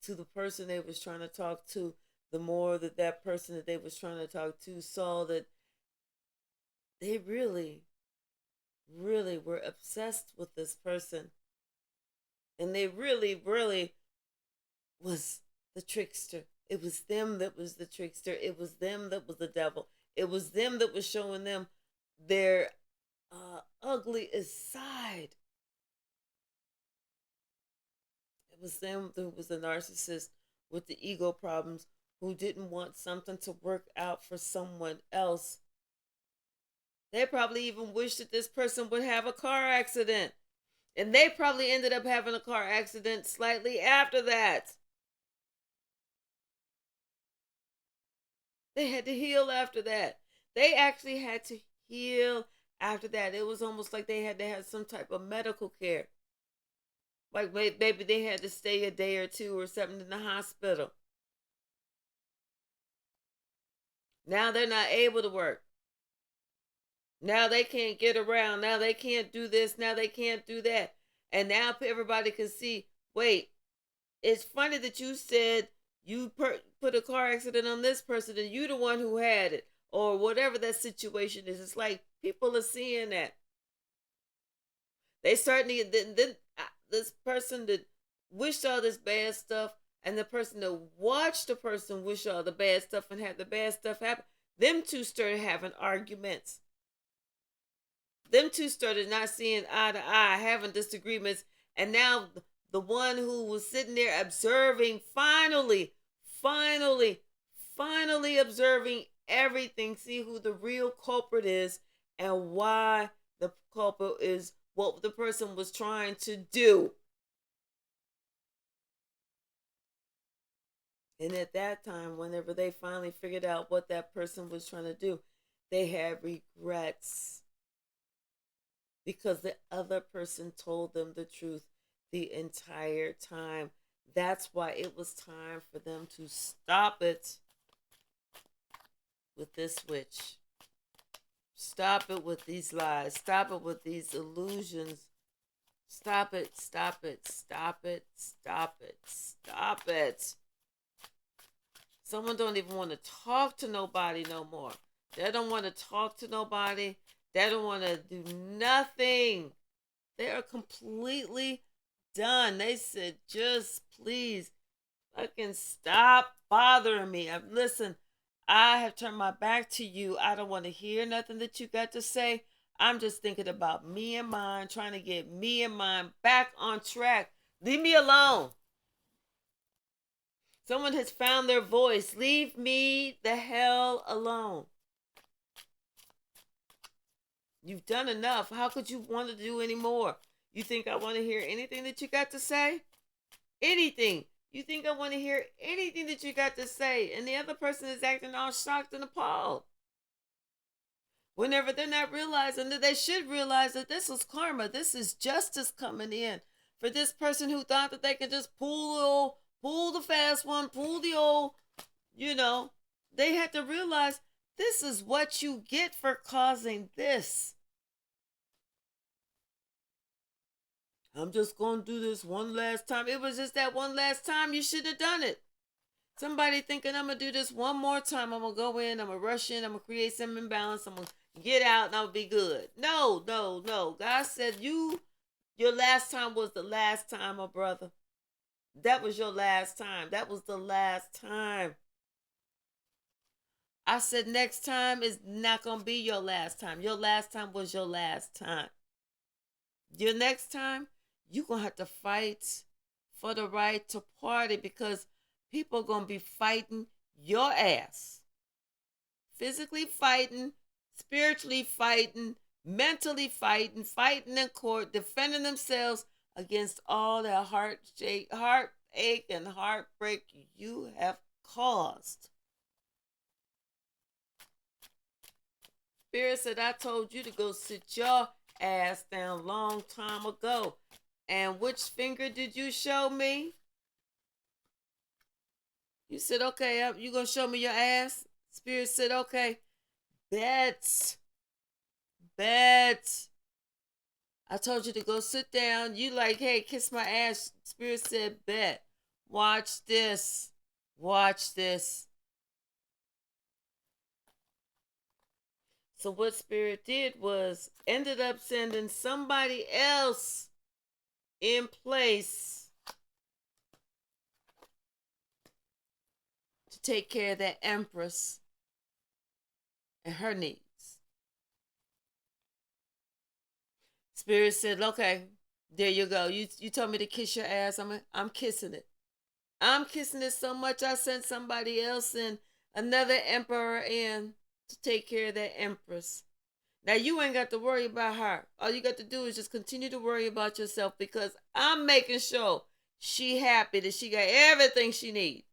to the person they was trying to talk to, the more that that person that they was trying to talk to saw that they really, really were obsessed with this person. And they really, really was the trickster. It was them that was the trickster. It was them that was the devil. It was them that was showing them their ugliest side. It was them that was the narcissist with the ego problems who didn't want something to work out for someone else. They probably even wished that this person would have a car accident. And they probably ended up having a car accident slightly after that. They had to heal after that. They actually had to heal after that. It was almost like they had to have some type of medical care. Like maybe they had to stay a day or two or something in the hospital. Now they're not able to work. Now they can't get around. Now they can't do this. Now they can't do that. And now everybody can see, wait, it's funny that you said you put a car accident on this person and you the one who had it. Or whatever that situation is. It's like people are seeing that. They starting to get, then this person that wished all this bad stuff and the person that watched the person wish all the bad stuff and had the bad stuff happen, them two started having arguments. Them two started not seeing eye to eye, having disagreements, and now the one who was sitting there observing, finally observing everything, see who the real culprit is and why the culprit is what the person was trying to do. And at that time, whenever they finally figured out what that person was trying to do, they had regrets because the other person told them the truth the entire time. That's why it was time for them to stop it with this witch. Stop it with these lies. Stop it with these illusions. Stop it, stop it, stop it, stop it, stop it. Someone don't even want to talk to nobody no more. They don't want to talk to nobody. They don't want to do nothing. They are completely done. They said, just please fucking stop bothering me. Listen, I have turned my back to you. I don't want to hear nothing that you got to say. I'm just thinking about me and mine, trying to get me and mine back on track. Leave me alone. Someone has found their voice. Leave me the hell alone. You've done enough. How could you want to do any more? You think I want to hear anything that you got to say? Anything. You think I want to hear anything that you got to say? And the other person is acting all shocked and appalled. Whenever they're not realizing that they should realize that this is karma. This is justice coming in for this person who thought that they could just pull the fast one, pull the old, they had to realize this is what you get for causing this. I'm just going to do this one last time. It was just that one last time. You should have done it. Somebody thinking, I'm going to do this one more time. I'm going to go in. I'm going to rush in. I'm going to create some imbalance. I'm going to get out and I'll be good. No, no, no. God said your last time was the last time, my brother. That was your last time. That was the last time. I said next time is not going to be your last time. Your last time was your last time. Your next time, you're going to have to fight for the right to party because people are going to be fighting your ass. Physically fighting, spiritually fighting, mentally fighting, fighting in court, defending themselves against all that heartache and heartbreak you have caused. Spirit said, I told you to go sit your ass down long time ago. And which finger did you show me? You said, okay, you going to show me your ass? Spirit said, okay, bet. I told you to go sit down. You like, hey, kiss my ass. Spirit said, bet. Watch this. Watch this. So what Spirit did was ended up sending somebody else in place to take care of that Empress and her needs. Spirit said, okay, there you go. You told me to kiss your ass. I'm kissing it. I'm kissing it so much I sent somebody else in, another emperor in to take care of that Empress. Now you ain't got to worry about her. All you got to do is just continue to worry about yourself because I'm making sure she happy that she got everything she needs.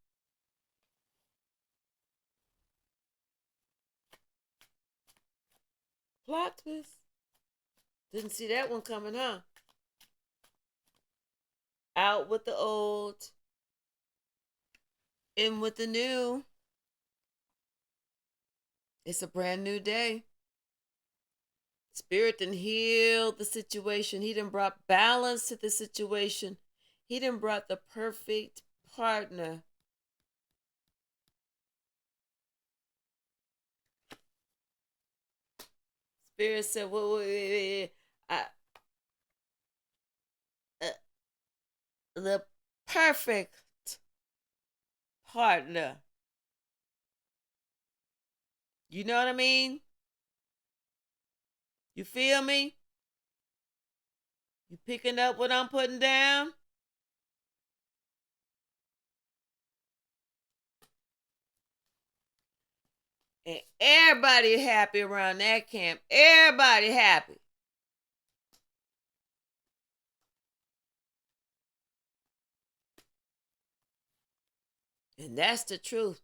Plot twist. Didn't see that one coming, huh? Out with the old, in with the new. It's a brand new day. Spirit done healed the situation. He done brought balance to the situation. He done brought the perfect partner. Spirit said, wait. The perfect partner. You know what I mean? You feel me? You picking up what I'm putting down? And everybody happy around that camp. Everybody happy. And that's the truth.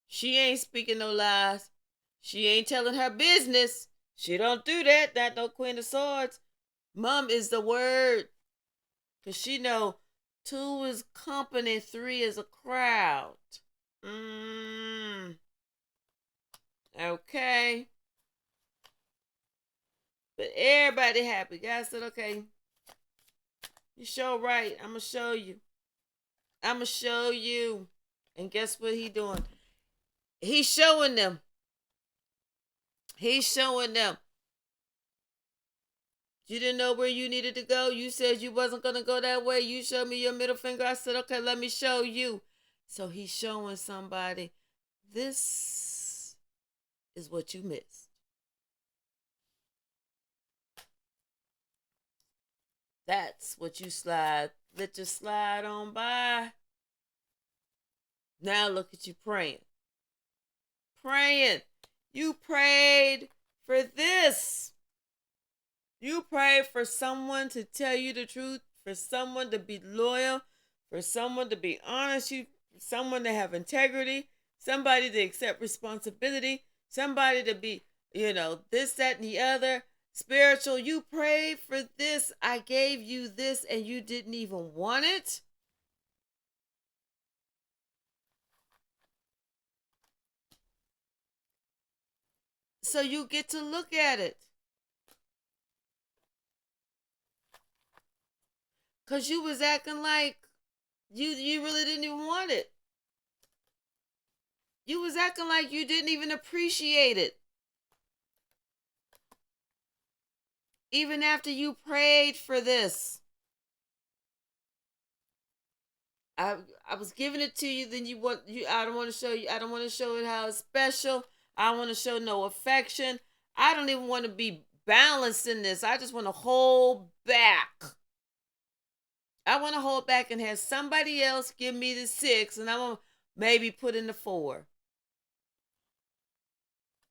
She ain't speaking no lies. She ain't telling her business. She don't do that. Not no Queen of Swords. Mom is the word. Because she know 2 is company, 3 is a crowd. Okay. But everybody happy. God said, okay, you show right. I'm going to show you. I'm going to show you. And guess what he doing? He's showing them. He's showing them. You didn't know where you needed to go. You said you wasn't going to go that way. You showed me your middle finger. I said, okay, let me show you. So he's showing somebody, this is what you missed. That's what you let you slide on by. Now look at you praying. Praying. You prayed for this. You prayed for someone to tell you the truth, for someone to be loyal, for someone to be honest, someone to have integrity, somebody to accept responsibility, somebody to be, this, that, and the other. Spiritual, you prayed for this. I gave you this and you didn't even want it. So you get to look at it. Cause you was acting like you really didn't even want it. You was acting like you didn't even appreciate it. Even after you prayed for this. I I was giving it to you, then I don't want to show you, I don't want to show it how it's special. I don't want to show no affection. I don't even want to be balanced in this. I just want to hold back. I want to hold back and have somebody else give me the 6 and I'm going to maybe put in the 4.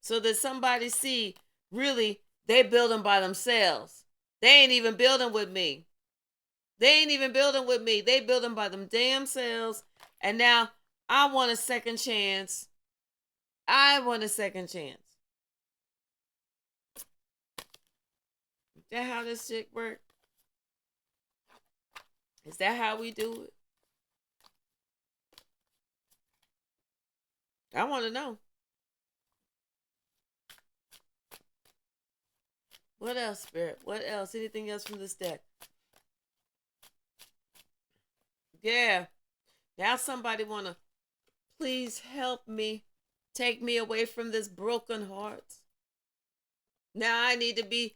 So that somebody see really they building by themselves. They ain't even building with me. They ain't even building with me. They building by them damn selves. And now I want a second chance. I want a second chance. Is that how this shit work? Is that how we do it? I want to know. What else, Spirit? What else? Anything else from this deck? Yeah. Now somebody want to please help me. Take me away from this broken heart. Now I need to be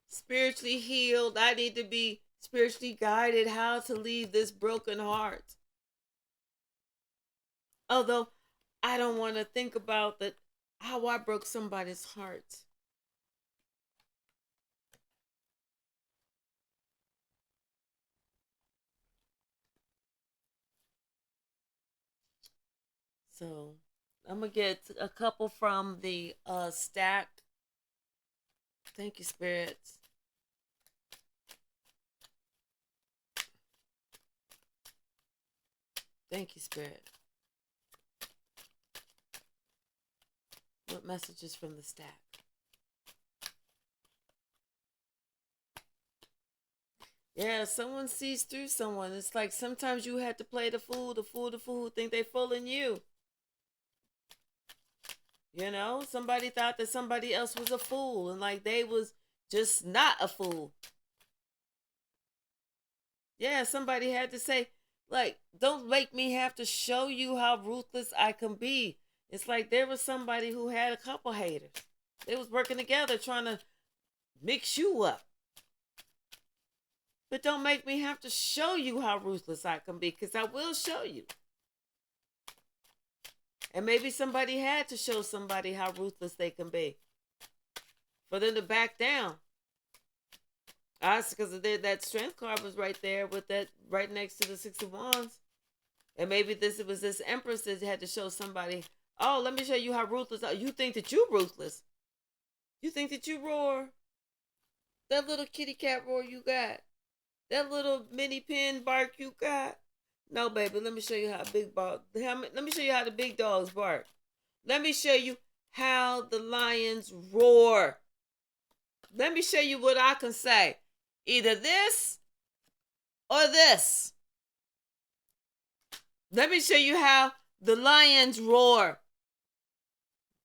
spiritually healed. I need to be spiritually guided how to leave this broken heart. Although I don't want to think about that how I broke somebody's heart. So I'm gonna get a couple from the stack. Thank you, spirits. Thank you, spirit. What messages from the stack? Yeah, someone sees through someone. It's like sometimes you had to play the fool who think they fooling you. You know, somebody thought that somebody else was a fool and like they was just not a fool. Yeah, somebody had to say, like, don't make me have to show you how ruthless I can be. It's like there was somebody who had a couple haters. They was working together trying to mix you up. But don't make me have to show you how ruthless I can be, because I will show you. And maybe somebody had to show somebody how ruthless they can be for them to back down. Because that strength card was right there with that right next to the 6 of Wands. And maybe it was this Empress that had to show somebody, oh, let me show you how ruthless. You think that you're ruthless. You think that you roar. That little kitty cat roar you got. That little mini pin bark you got. No, baby, let me show you how big bark. Let me show you how the big dogs bark. Let me show you how the lions roar. Let me show you what I can say. Either this or this. Let me show you how the lions roar.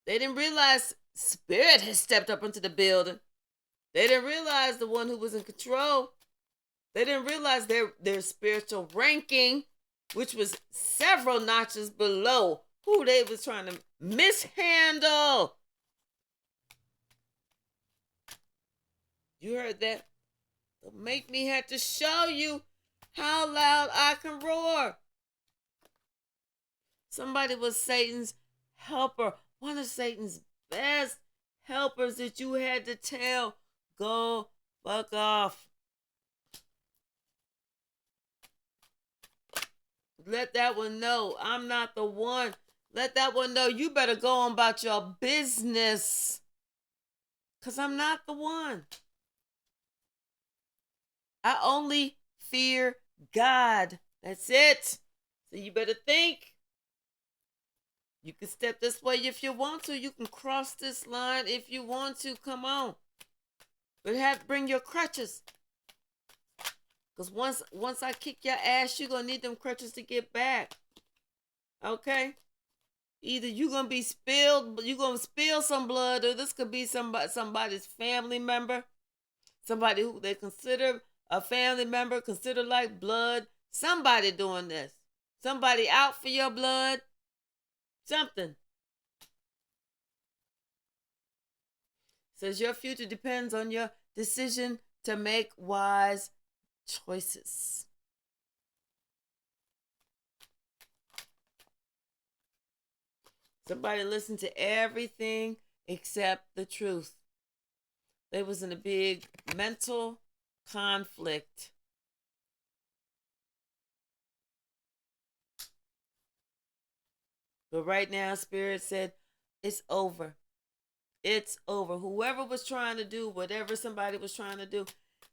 They didn't realize spirit had stepped up into the building. They didn't realize the one who was in control. They didn't realize their spiritual ranking, which was several notches below who they was trying to mishandle. You heard that? Don't make me have to show you how loud I can roar. Somebody was Satan's helper, one of Satan's best helpers that you had to tell, go fuck off. Let that one know I'm not the one. Let that one know you better go on about your business. Because I'm not the one. I only fear God. That's it. So you better think. You can step this way if you want to. You can cross this line if you want to. Come on. But bring your crutches. Because once I kick your ass, you're going to need them crutches to get back. Okay? Either you're going to be spilled, you're going to spill some blood, or this could be somebody's family member. Somebody who they consider a family member considered like blood. Somebody doing this. Somebody out for your blood. Something. Says your future depends on your decision to make wise choices. Somebody listened to everything except the truth. They was in a big mental conflict. But right now, Spirit said, it's over. It's over. Whoever was trying to do whatever somebody was trying to do,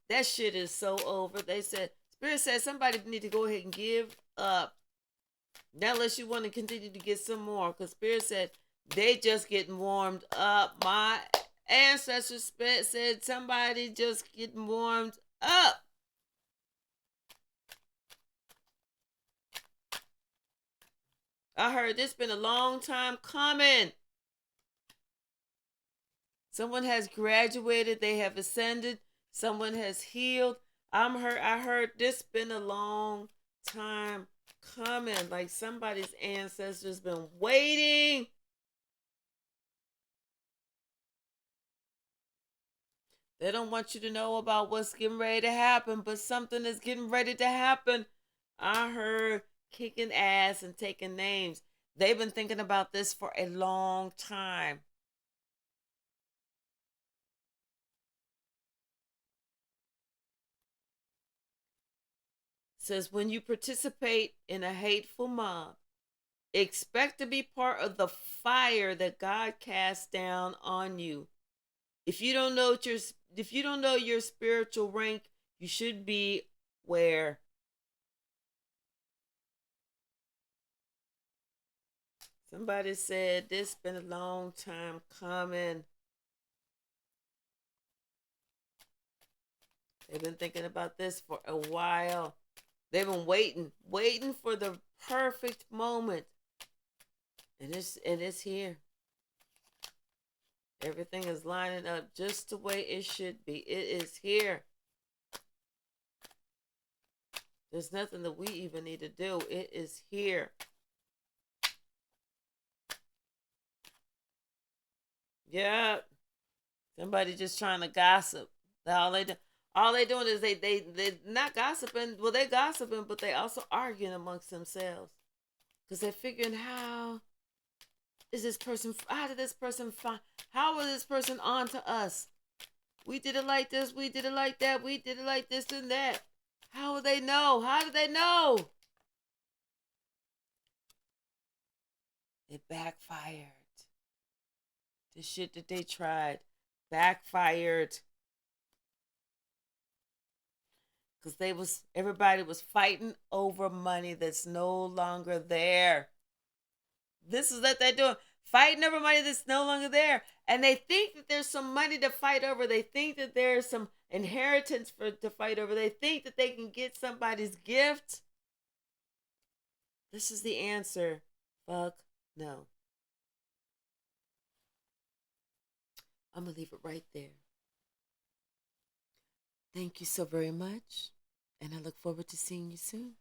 that shit is so over. They said, Spirit said somebody need to go ahead and give up. Not unless you want to continue to get some more. Because Spirit said they just getting warmed up. My ancestors said somebody just getting warmed up. I heard this been a long time coming. Someone has graduated, they have ascended, someone has healed. I heard this been a long time coming. Like somebody's ancestors been waiting. They don't want you to know about what's getting ready to happen, but something is getting ready to happen. I heard kicking ass and taking names. They've been thinking about this for a long time. Says when you participate in a hateful mob, expect to be part of the fire that God casts down on you. If you don't know your spiritual rank, you should be where. Somebody said this been a long time coming. They've been thinking about this for a while. They've been waiting for the perfect moment. And it's here. Everything is lining up just the way it should be. It is here. There's nothing that we even need to do. It is here. Yeah. Somebody just trying to gossip. All they doing is they not gossiping. Well, they gossiping, but they also arguing amongst themselves because they're figuring how is this person? How did this person find? How was this person on to us? We did it like this. We did it like that. We did it like this and that. How would they know? How did they know? It backfired. The shit that they tried backfired. Because everybody was fighting over money that's no longer there. This is what they're doing. Fighting over money that's no longer there. And they think that there's some money to fight over. They think that there's some inheritance to fight over. They think that they can get somebody's gift. This is the answer. Fuck no. I'm going to leave it right there. Thank you so very much. And I look forward to seeing you soon.